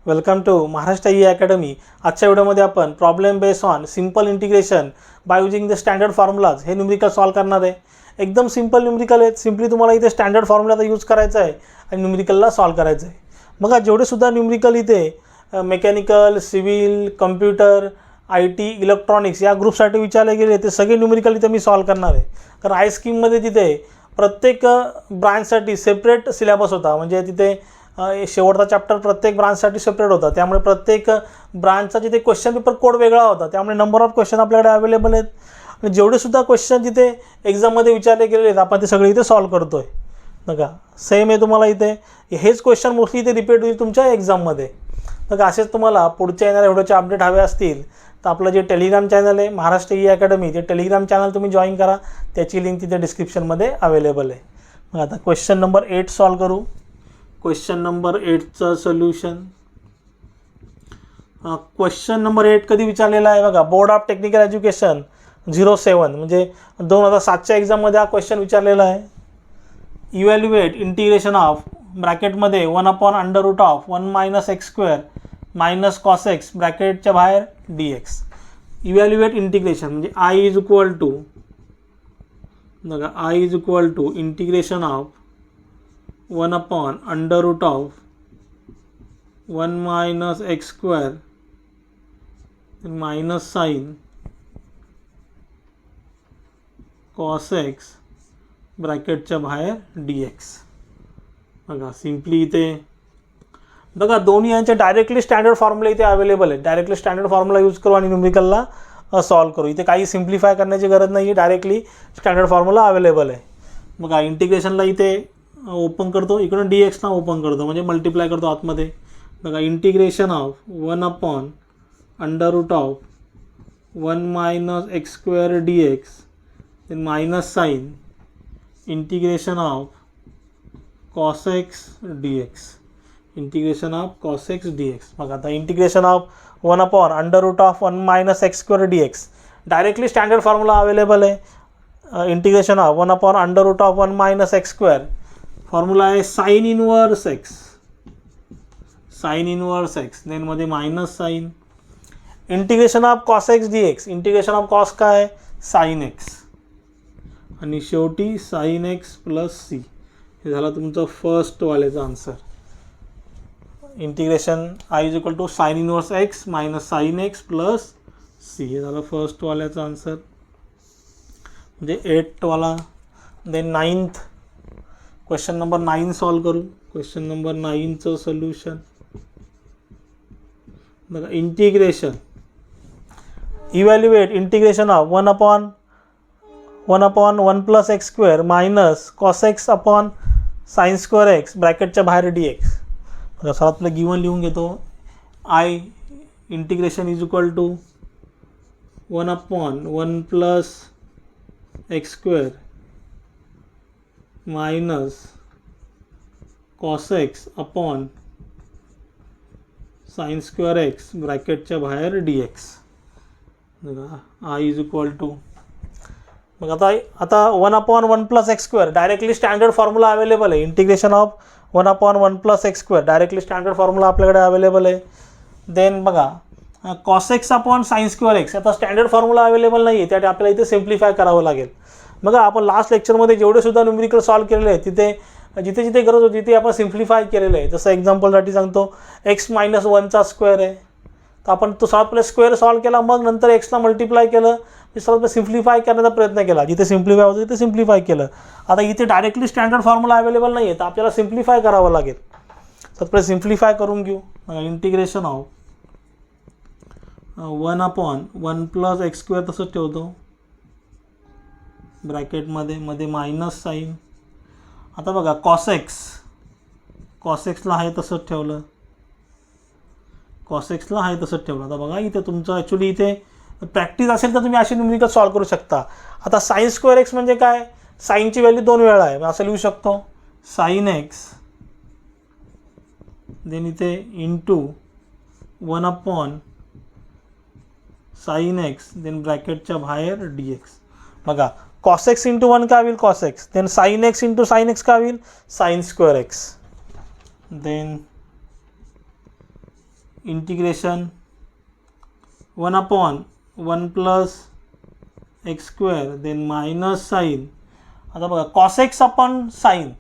Welcome to Maharashtra E academy. आजच्या व्हिडिओमध्ये आपण problem based on simple integration by using the standard formulas हे numerical solve करणार आहे. एकदम सिंपल न्यूमेरिकल आहेत. सिंपली तुम्हाला इथे स्टँडर्ड फॉर्म्युलाचा यूज करायचा आहे आणि न्यूमेरिकलला सॉल्व करायचं आहे. मग जेवढे सुद्धा न्यूमेरिकल इथे mechanical, civil, computer, IT, electronics या ग्रुपसाठी विचारले गेले ते सगळे न्यूमेरिकल इथे मी सॉल्व करणार आहे. कारण आय स्कीममध्ये तिथे प्रत्येक ब्रांचसाठी सेपरेट सिलेबस होता. म्हणजे तिथे शेवटचा चॅप्टर प्रत्येक ब्रांचसाठी सेपरेट होता. त्यामुळे प्रत्येक ब्रांचचा जिथे क्वेश्चन पेपर कोड वेगळा होता. त्यामुळे नंबर ऑफ क्वेश्चन आपल्याकडे अवेलेबल आहेत आणि जेवढे सुद्धा क्वेश्चन तिथे एक्झाममध्ये विचारले गेलेले आहेत आपण ते सगळे इथे सॉल्व करतो आहे. बघा सेम आहे. तुम्हाला इथे हेच क्वेश्चन मोस्टली इथे रिपीट होईल तुमच्या एक्झाममध्ये. बघा असेच तुम्हाला पुढच्या येणाऱ्या व्हिडिओचे अपडेट हवे असतील तर आपलं जे टेलिग्राम चॅनल आहे महाराष्ट्र ई अकॅडमी, ते टेलिग्राम चॅनल तुम्ही जॉईन करा. त्याची लिंक तिथे डिस्क्रिप्शनमध्ये अवेलेबल आहे. मग आता क्वेश्चन नंबर 8 सॉल्व करू. क्वेश्चन नंबर 8चं सोल्युशन. क्वेश्चन नंबर 8 कधी विचारलेला आहे बघा, बोर्ड ऑफ टेक्निकल एज्युकेशन 07 म्हणजे 2007च्या एक्झाममध्ये हा क्वेश्चन विचारलेला आहे. इव्हॅल्युएट इंटिग्रेशन ऑफ ब्रॅकेटमध्ये 1/√1 - x² - cos x ब्रॅकेटच्या बाहेर dx. इव्हॅल्युएट इंटिग्रेशन म्हणजे I इज इक्वल टू बघा I is equal to integration of 1/√1 - x² minus sine cos x ब्रॅकेटच्या बाहेर dx. बघा सिम्पली इथे बघा दोन्ही यांचे डायरेक्टली स्टँडर्ड फॉर्म्युला इथे अवेलेबल आहे. डायरेक्टली स्टँडर्ड फॉर्म्युला यूज करू आणि न्यूमेरिकलला सॉल्व करू. इथे काही सिम्प्लिफाय करण्याची गरज नाही आहे. डायरेक्टली स्टँडर्ड फॉर्म्युला अवेलेबल आहे. बघा इंटिग्रेशनला इथे ओपन करतो, इकडून dxला ओपन करतो म्हणजे मल्टिप्लाय करतो आतमध्ये. बघा integration of 1/√1 - x² dx then minus sine integration of cos x dx. Integration of cos x dx. बघा आता integration of 1/√1 - x² dx directly standard formula available आहे. इंटिग्रेशन ऑफ 1/√1 - x² फॉर्म्युला आहे sine inverse x. Sine inverse x then मध्ये minus sine integration of cos x dx. Integration of cos काय sine x आणि शेवटी sign x plus c. हे झाला तुमचं first वाल्याचा answer. Integration I is equal to sine inverse x minus sine x plus c. हे झालं first वाल्याचा आन्सर म्हणजे 8 वाला. Then 9th question number 9 solve करू. क्वेश्चन नंबर 9चं सोल्युशन. बघा integration evaluate integration of 1/1 + x² minus cos x upon sin² x ब्रॅकेटच्या बाहेर dx. बघा सर्वात आपलं गिवन लिहून घेतो. I integration is equal to 1/1 + x² minus cos x upon sin² x ब्रॅकेटच्या बाहेर dx. बघा I इज इक्वल टू मग आता 1/1 + x² directly standard formula available आहे. Integration of 1/1 + x² directly standard formula आपल्याकडे अवेलेबल आहे. देन बघा cos x upon sin² x आता स्टँडर्ड फॉर्म्युला अवेलेबल नाही आहे. त्यासाठी आपल्याला इथे सिम्प्लिफाय करावं लागेल. बघा आपण लास्ट लेक्चरमध्ये जेवढे सुद्धा न्यूमेरिकल सॉल्व केलेले आहेत तिथे जिथे जिथे गरज होती तिथे आपण सिम्प्लिफाय केलेलं आहे. जसं एक्झाम्पलसाठी सांगतो x - 1चा स्क्वेअर आहे तर आपण तो सर्वात पहिले स्क्वेअर सॉल्व केला, मग नंतर एक्सला मल्टिप्लाय केलं, सर्वात सिम्प्लिफाय करण्याचा प्रयत्न केला. जिथे सिम्प्लिफाय होतं तिथे सिम्प्लिफाय केलं. आता इथे डायरेक्टली स्टँडर्ड फॉर्म्युला अवेलेबल नाही आहे तर आपल्याला सिम्प्लिफाय करावं लागेल. तर पहिले सिम्प्लिफाय करून घेऊ. इंटिग्रेशन ऑफ 1/1 + x² तसंच ठेवतो ब्रॅकेटमध्ये मायनस साइन. आता बघा cos xला आहे तसंच ठेवलं, cos xला आहे तसंच ठेवलं. आता बघा इथे तुमचं ॲक्च्युली इथे प्रॅक्टिस असेल तर तुम्ही असे न्यूमेरिकल सॉल्व करू शकता. आता sin² x म्हणजे काय, साईनची व्हॅल्यू 2 वेळा आहे असं लिहू शकतो. साइन x देन इथे इंटू 1/sin x देन ब्रॅकेटच्या बाहेर dx. बघा cos x × 1 काय होईल cos x, then sin x × sin x काय होईल sin² x, then integration 1/1 plus X square then minus sine. आता बघा कॉस एक्स अपॉन साईन,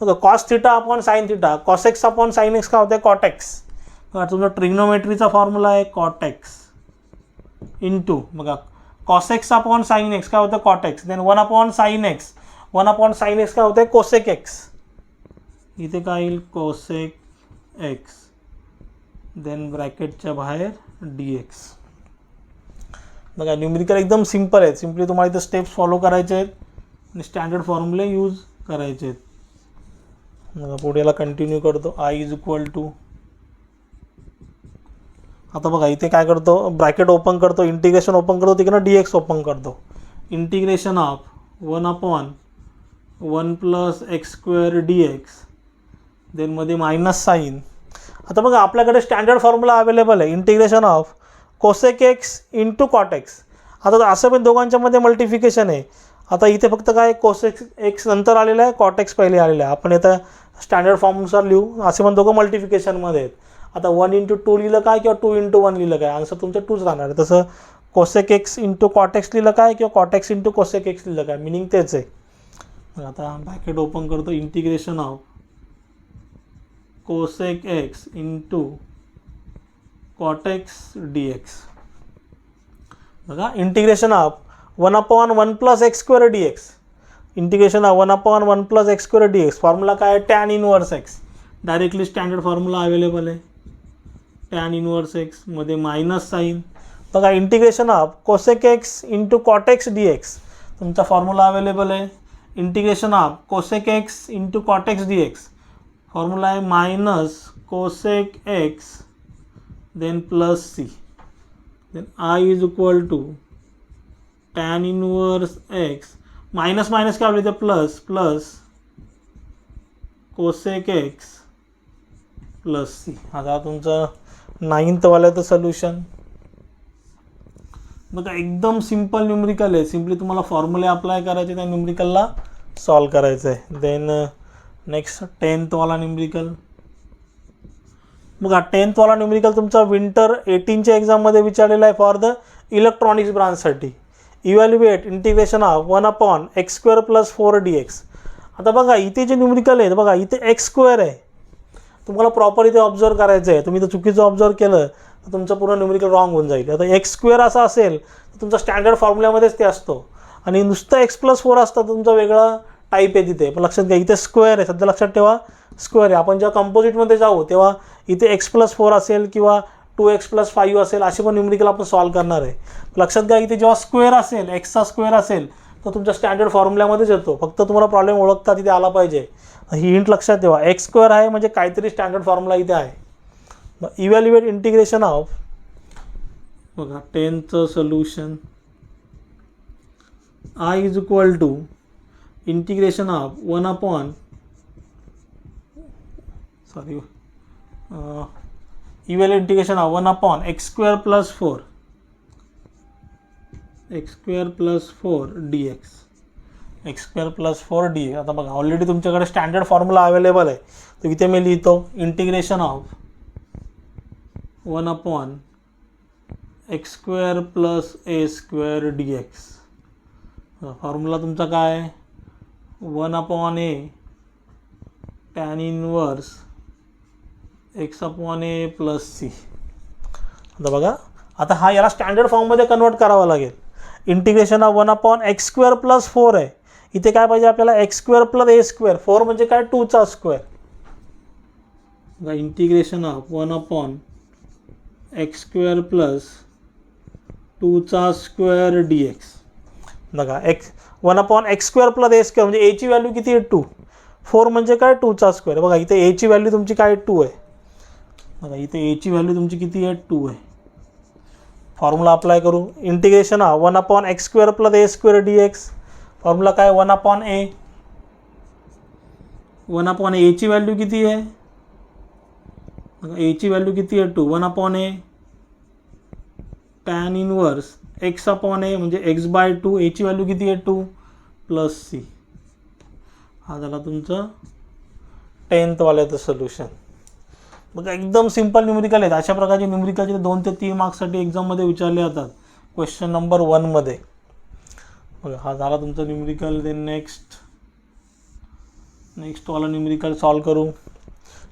बघा cos theta upon sine theta, cos X upon sine X काय होते cot X. बघा तुमचा ट्रिग्नोमेट्रीचा फॉर्म्युला आहे कॉट एक्स इंटू बघा cos X upon sine X काय होतं cot X, then 1/sin x, 1/sin x काय होतं कोसेक एक्स. इथे काय येईल कोसेक एक्स देन ब्रॅकेटच्या बाहेर dx. बघा न्यूमेरिकल एकदम सिम्पल आहे. सिम्पली तुम्हाला इथे स्टेप्स फॉलो करायचे आहेत आणि स्टँडर्ड फॉर्म्युले यूज करायचे आहेत. बघा पुढे याला कंटिन्यू करतो. I इज इक्वल टू, आता बघा इथे काय करतो ब्रॅकेट ओपन करतो, इंटिग्रेशन ओपन करतो, तिकडनं dx ओपन करतो. Integration of 1/1 plus X square dx then मध्ये मायनस साईन. आता बघा आपल्याकडे स्टँडर्ड फॉर्म्युला अवेलेबल आहे integration of cosec X into cot X. आता असं पण दोघांच्यामध्ये मल्टिफिकेशन आहे. आता इथे फक्त काय कोसेक एक्स नंतर आलेलं आहे, कॉट एक्स पहिले आलेलं आहे. आपण इथं स्टँडर्ड फॉर्मनुसार लिहू. असे पण दोघं मल्टिफिकेशनमध्ये आहेत. आता 1/2 लिहिलं काय किंवा 2/1 लिहिलं काय, आन्सर तुमचं 2च राहणार आहे. तसं cosec X into cot X लिहिलं काय किंवा cot X into cosec X लिहिलं काय, मिनिंग तेच आहे. आता ब्रॅकेट ओपन करतो. Integration of cosec X into cot X dx. बघा integration of 1/1 plus X square dx. Integration of 1/1 plus X square dx. Formula काय आहे tan inverse X. Directly standard formula available आहे tan inverse X मध्ये minus sine. बघा integration of cosec X into cot X dx. तुमचा formula available आहे integration of cosec X into cot X dx. Formula आहे minus cosec X then plus C then I is equal to tan inverse X minus minus काय होईल plus plus cosec X plus C. आता तुमचं 9th वाल्याचं solution. बघा एकदम simple numerical आहे. Simply तुम्हाला फॉर्म्युले apply करायचे, त्या न्यूमेरिकलला सॉल्व करायचं आहे. देन नेक्स्ट 10th वाला न्यूमेरिकल. बघा 10th वाला न्यूमेरिकल तुमचा विंटर 18च्या एक्झाममध्ये विचारलेला आहे फॉर द इलेक्ट्रॉनिक्स ब्रांचसाठी. Evaluate integration of 1/x square plus 4 dx. आता बघा इथे जे न्यूमेरिकल आहे बघा इथे एक्स स्क्वेअर आहे. तुम्हाला प्रॉपर इथे ऑब्झर्व करायचं आहे. तुम्ही तर चुकीचं ऑब्झर्व केलं तर तुमचं पूर्ण न्यूमेरिकल रॉंग होऊन जाईल. आता एक्स स्क्वेअर असा असेल तर तुमचा स्टँडर्ड फॉर्म्युल्यामध्येच ते असतो आणि नुसतं x+4 असतं तर तुमचा वेगळा टाईप आहे तिथे. पण लक्षात घ्या इथे स्क्वेअर आहे, सध्या लक्षात ठेवा स्क्वेअर आहे. आपण जेव्हा कंपोजिटमध्ये जाऊ तेव्हा इथे x+4 असेल किंवा 2x+5 असेल असे पण न्यूमेरिकल आपण सॉल्व करणार आहे. लक्षात घ्या इथे जेव्हा स्क्वेअर असेल एक्सचा स्क्वेअर असेल तर तुमच्या स्टँडर्ड फॉर्म्युल्यामध्येच येतो. फक्त तुम्हाला प्रॉब्लेम ओळखता तिथे आला पाहिजे. ही हिंट लक्षात ठेवा. एक्स स्क्वेअर आहे म्हणजे काहीतरी स्टँडर्ड फॉर्म्युला इथे आहे. इव्हॅल्युएट इंटिग्रेशन ऑफ बघा 10th solution. I is equal to integration of 1/, sorry evaluate integration of 1/x square plus 4 X square plus 4 dx. X square plus 4 dx. आता बघा ऑलरेडी तुमच्याकडे standard formula available आहे तर इथे मी लिहितो integration of 1/x square plus a square dx. Formula तुमचा काय 1/a tan inverse x/a plus C. आता बघा आता हा याला स्टँडर्ड फॉर्ममध्ये कन्वर्ट करावा लागेल. Integration of 1/x square plus 4 आहे. इथे काय पाहिजे आपल्याला X square plus a square. 4 म्हणजे काय 2चा square. Integration of 1/x square plus 2चा स्क्वेअर dx. बघा 1/x square plus a square म्हणजे a ची व्हॅल्यू किती आहे 2. 4 म्हणजे काय 2चा स्क्वेअर. बघा इथे a ची व्हॅल्यू तुमची काय 2 आहे. बघा इथे a ची व्हॅल्यू तुमची किती आहे 2 आहे. फॉर्म्युला अप्लाय करू. Integration of 1/x square plus a square dx. Formula काय 1/a. 1/a ची व्हॅल्यू किती आहे. बघा a ची व्हॅल्यू किती आहे 2. 1/a टॅन इनवर्स x/a म्हणजे x/2. a ची व्हॅल्यू किती आहे 2 प्लस सी. हा झाला तुमचं 10th वाल्याचं सोल्युशन. बघा एकदम सिंपल न्यूमेरिकल आहेत. अशा प्रकारचे न्यूमेरिकलचे 2 ते 3 मार्क्ससाठी एक्झाममध्ये विचारले जातात. क्वेश्चन नंबर 1 मध्ये बघा हा झाला तुमचा न्यूमेरिकल. देन नेक्स्ट वाला न्यूमेरिकल सॉल्व करू.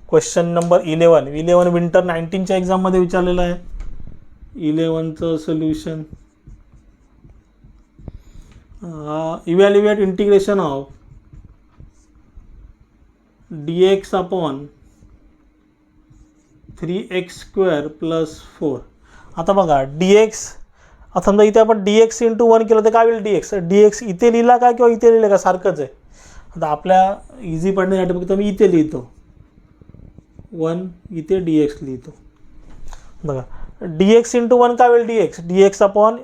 क्वेश्चन नंबर 11 विंटर 19च्या एक्झाममध्ये विचारलेला आहे. 11चं सोल्युशन. Evaluate integration of dx upon 3x² + 4. आता बघा dx, आता समजा इथे आपण dx × 1 केलं तर काय होईल dx इथे लिहिला का किंवा इथे लिहिलं का सारखंच आहे. आता आपल्या इझी पडण्यासाठी फक्त मी इथे लिहितो 1, इथे dx लिहितो. बघा dx × 1 काय होईल dx अपॉन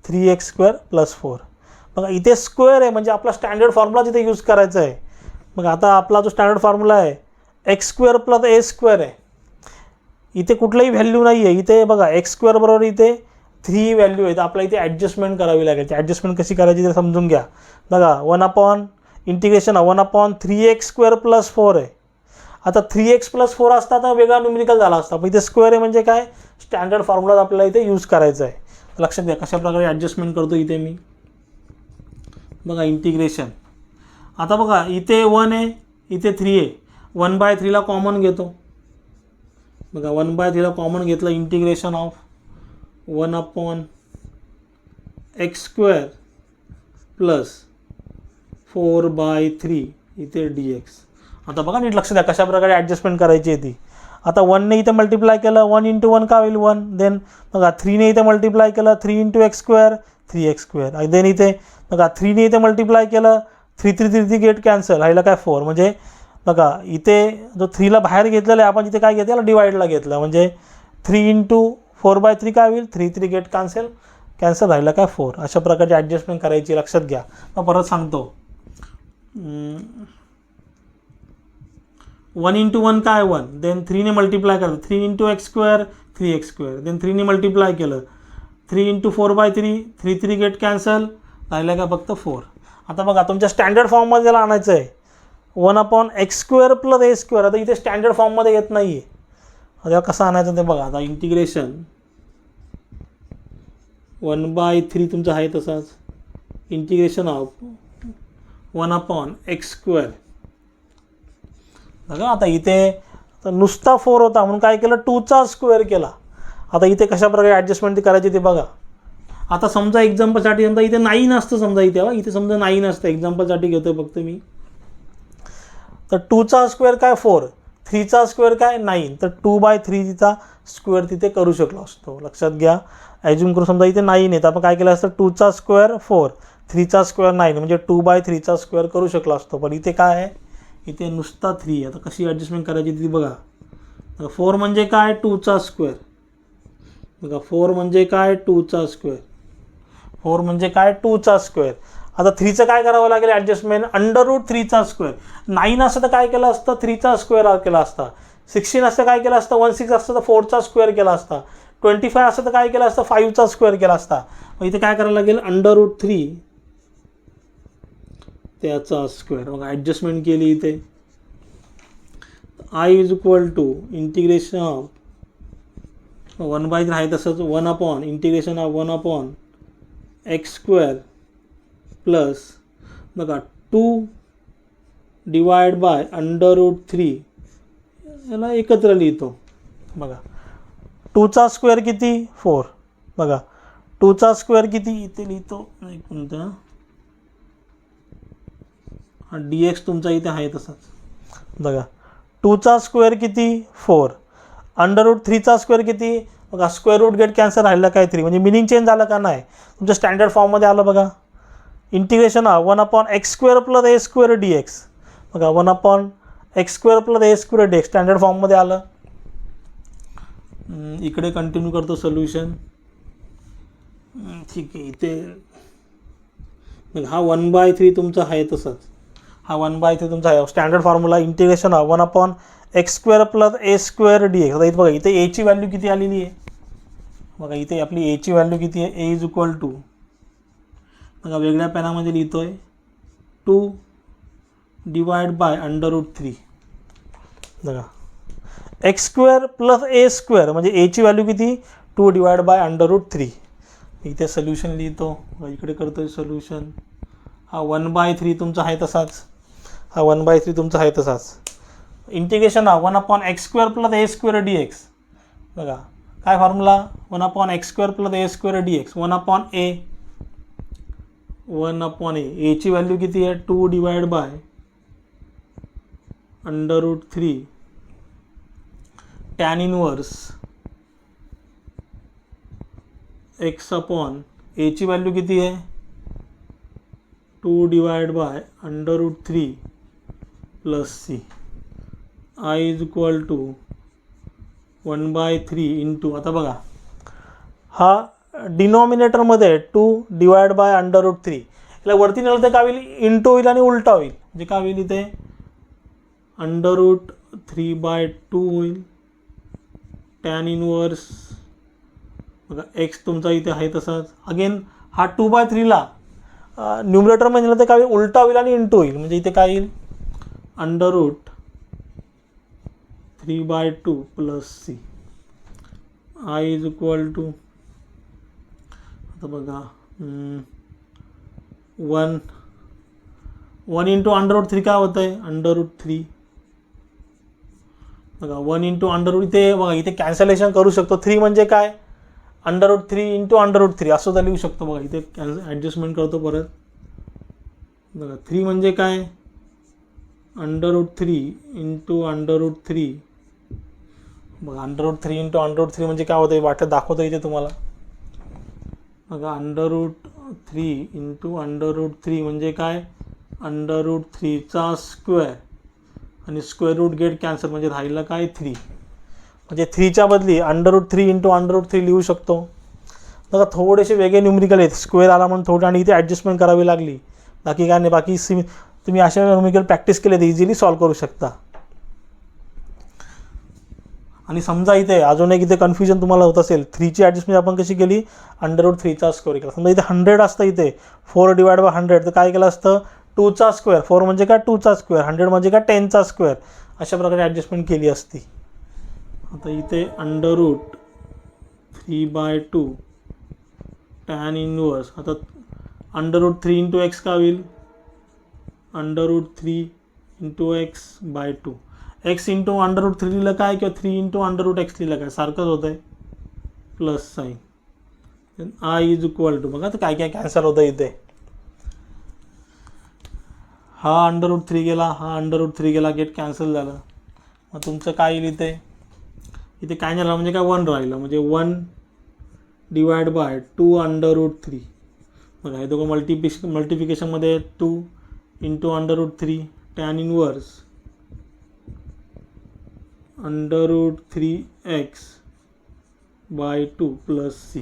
3x² + 4. बघा इथे स्क्वेअर आहे म्हणजे आपला स्टँडर्ड फॉर्म्युला तिथे यूज करायचा आहे. मग आता आपला जो स्टँडर्ड फॉर्म्युला आहे x² + a² आहे. इथे कुठलंही व्हॅल्यू नाही आहे. इथे बघा x² बरोबर इथे 3 व्हॅल्यू आहेत. आपल्याला इथे ॲडजस्टमेंट करावी लागेल. ॲडजस्टमेंट कशी करायची ते समजून घ्या. बघा 1 इंटिग्रेशन 1/3x² + 4 आहे. आता 3x + 4 असता तर वेगळा न्यूमेरिकल झाला असता. पण इथे स्क्वेअर आहे म्हणजे काय स्टँडर्ड फॉर्म्युला आपल्याला इथे यूज करायचा आहे. लक्षात घ्या कशा प्रकारे ॲडजस्टमेंट करतो इथे मी. बघा इंटिग्रेशन. आता बघा इथे 1 आहे, इथे 3 आहे. 1/3 ला कॉमन घेतो. बघा 1/3 ला कॉमन घेतलं. इंटिग्रेशन ऑफ 1/x² + 4/3 इथे dx. आता बघा नीट लक्ष द्या कशा प्रकारे ॲडजस्टमेंट करायची आहे ती. आता 1ने इथे मल्टिप्लाय केलं 1 × 1 काय होईल 1. देन बघा 3ने इथे मल्टिप्लाय केलं 3 × x², 3x². देन इथे बघा 3ने इथे मल्टिप्लाय केलं 3 गेट कॅन्सल राहिला काय 4. म्हणजे बघा इथे जो 3ला बाहेर घेतलेला आहे आपण इथे काय घेतलं डिवाइडला घेतलं. म्हणजे 3 × 4/3 काय होईल 3 गेट कॅन्सल राहिला काय 4. अशा प्रकारची ॲडजस्टमेंट करायची. लक्षात घ्या. मग परत सांगतो 1 × 1 काय 1. देन 3ने मल्टिप्लाय केलं 3 × x², 3x². देन 3ने मल्टिप्लाय केलं 3 × 4/3, 3 गेट कॅन्सल राहिला का फक्त 4. आता बघा तुमच्या स्टँडर्ड फॉर्ममध्ये त्याला आणायचं आहे 1/x² + a². आता इथे स्टँडर्ड फॉर्ममध्ये येत नाही आहे. आता कसं आणायचं ते बघा. आता इंटिग्रेशन 1/3 तुमचं आहे तसाच. Integration of 1/x². बघा आता इथे नुसता 4 होता म्हणून काय केलं 2चा स्क्वेअर केला. आता इथे कशा प्रकारे ॲडजस्टमेंट करायची ते बघा. आता समजा एक्झाम्पलसाठी समजा इथे 9 असतं. समजा इथे समजा 9 असतं. एक्झाम्पलसाठी घेतो फक्त मी. तर 2चा स्क्वेअर काय 4, 3चा स्क्वेअर काय 9. तर 2/3चा स्क्वेअर तिथे करू शकलो असतो. लक्षात घ्या. ॲज्युम करू समजा इथे 9 आहे तर आपण काय केलं असतं 2चा स्क्वेअर 4, 3चा स्क्वेअर 9 म्हणजे 2/3चा स्क्वेअर करू शकलो असतो. पण इथे काय आहे इथे नुसता 3. आता कशी ॲडजस्टमेंट करायची ती बघा. 4 म्हणजे काय 2चा स्क्वेअर. बघा 4 म्हणजे काय 2चा स्क्वेअर. 4 म्हणजे काय 2चा स्क्वेअर. आता 3चं काय करावं लागेल ॲडजस्टमेंट √3चा स्क्वेअर. 9 असतं तर काय केलं असतं 3चा स्क्वेअर केला असता. 16 असतं काय केलं असतं 16 असतं तर 4चा स्क्वेअर केला असता. 25 असतं तर काय केलं असतं 5चा स्क्वेअर केला असता. मग इथे काय करायला लागेल √3 त्याचा स्क्वेअर. मग ॲडजस्टमेंट केली इथे. I = इंटिग्रेशन ऑफ 1/3 आहे तसंच 1 इंटिग्रेशन ऑफ 1/x² प्लस बघा 2 डिवाइड बाय √3 याला एकत्र लिहितो. बघा 2चा स्क्वेअर किती 4. बघा 2चा स्क्वेअर किती इथे लिहितो. एक मिनटं. हा dx तुमचा इथे आहे तसाच. बघा 2चा स्क्वेअर किती 4, √3चा स्क्वेअर किती. बघा स्क्वेअर रूट गेट कॅन्सल राहिला काय 3. म्हणजे मिनिंग चेंज झालं का नाही तुमच्या स्टँडर्ड फॉर्ममध्ये आलं. बघा इंटिग्रेशन 1/x² + a² dx. बघा 1/x² + a² dx स्टँडर्ड फॉर्ममध्ये आलं. इकडे कंटिन्यू करतो सोल्युशन. ठीक आहे. इथे मग हा 1/3 तुमचा आहे तसाच. हा 1/3 तुमचा आहे standard formula. Integration 1/x² + a² dx. आता इथे बघा इथे a ची व्हॅल्यू किती आलेली आहे. बघा इथे आपली a ची व्हॅल्यू किती आहे. a = बघा वेगळ्या पेनामध्ये लिहितोय 2 डिवाइड बाय √3. बघा x square plus a square म्हणजे एची व्हॅल्यू किती 2 डिवाइड बाय √3. इथे सोल्युशन लिहितो, इकडे करतो आहे सोल्युशन. हा 1/3 तुमचा आहे तसाच, हा 1/3 तुमचा आहे तसाच. इंटिग्रेशन हा 1/x² plus a square dx. बघा काय formula 1/x² plus a square dx. 1/a एची व्हॅल्यू किती आहे 2 divide by √3 tan inverse x upon एची व्हॅल्यू किती आहे 2 divide by √3 plus c. I is equal to 1/3 into, आता बघा हा डिनॉमिनेटरमध्ये 2 डिवाइड बाय √3, याला वरती नेलं तर काय होईल इंटू होईल आणि उलटा होईल. म्हणजे काय होईल इथे √3/2 होईल. टॅन इनवर्स बघा एक्स तुमचा इथे आहे तसाच. अगेन हा 2/3ला न्यूमरेटरमध्ये नेलं तर काय होईल उलटा होईल आणि इंटू होईल. म्हणजे इथे काय येईल √3/2 plus c. I is equal to, आता बघा 1 इंटू √3 काय होतं आहे √3. बघा 1 इंटू √, इथे बघा इथे कॅन्सलेशन करू शकतो. 3 म्हणजे काय √3 इंटू √3 असं सुद्धा लिहू शकतो. बघा इथे ॲडजस्टमेंट करतो परत. बघा 3 म्हणजे काय √3 इंटू √3. बघा √3 इंटू √3 म्हणजे काय होतं वाटत दाखवतो इथे तुम्हाला. बघा √3 इंटू √3 म्हणजे काय √3चा स्क्वेअर आणि स्क्वेअर रूट गेट कॅन्सल म्हणजे राहिलं काय 3. म्हणजे 3च्या बदली √3 इंटू √3 लिहू शकतो. बघा थोडेसे वेगळे न्यूमरिकल आहेत, स्क्वेअर आला म्हणून थोडं आणि इथे ॲडजस्टमेंट करावी लागली. बाकी काय नाही, बाकी तुम्ही अशा न्यूमरिकल प्रॅक्टिस केले तर इझिली सॉल्व करू शकता. आणि समजा इथे अजून एक इथे कन्फ्युजन तुम्हाला होत असेल, 3ची ॲडजस्टमेंट आपण कशी केली √3चा स्क्वेअर केला. समजा इथे 100 असतं, इथे 4 डिवाइड बाय 100 तर काय केलं असतं 2चा स्क्वेअर. 4 म्हणजे काय 2चा स्क्वेअर, 100 म्हणजे काय 10चा स्क्वेअर. अशा प्रकारे ॲडजस्टमेंट केली असती. आता इथे √3/2 टॅन इनवर्स, आता √3 इंटू एक्स काय होईल √3 इंटू x/2. एक्स इंटू √3 लिहिलं काय किंवा 3 इंटू √x लिहिलं काय सारखंच होतं आहे plus sine. I is equal to, बघा तर काय काय कॅन्सल होतं इथे. हा √3 गेला, हा √3 गेला, गेट कॅन्सल झालं. मग तुमचं काय येईल इथे काय झालं म्हणजे काय 1 राहिलं. म्हणजे 1 डिवाइड बाय 2 √3. बघा हे दोघं मल्टिप्लिकेशनमध्ये 2 into √3 tan inverse √3x/2 plus c.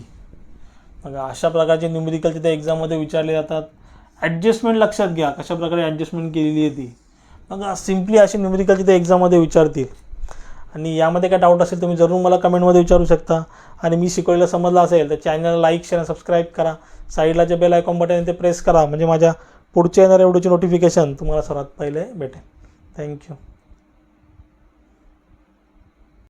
बघा अशा प्रकारचे न्यूमरिकल तिथे एक्झाममध्ये विचारले जातात. ॲडजस्टमेंट लक्षात घ्या कशा प्रकारे ॲडजस्टमेंट केलेली आहे ती. बघा सिम्पली असे न्यूमरिकल तिथे एक्झाममध्ये विचारतील. आणि यामध्ये काय डाऊट असेल तुम्ही जरूर मला कमेंटमध्ये विचारू शकता. आणि मी शिकवलेलं समजलं असेल तर चॅनलला लाईक शेअर सबस्क्राईब करा. साईडला जे बेल आयकॉन बटन आहे ते प्रेस करा म्हणजे माझ्या पुढच्या येणाऱ्या व्हिडिओची नोटिफिकेशन तुम्हाला सर्वात पहिले भेटेल. थँक्यू.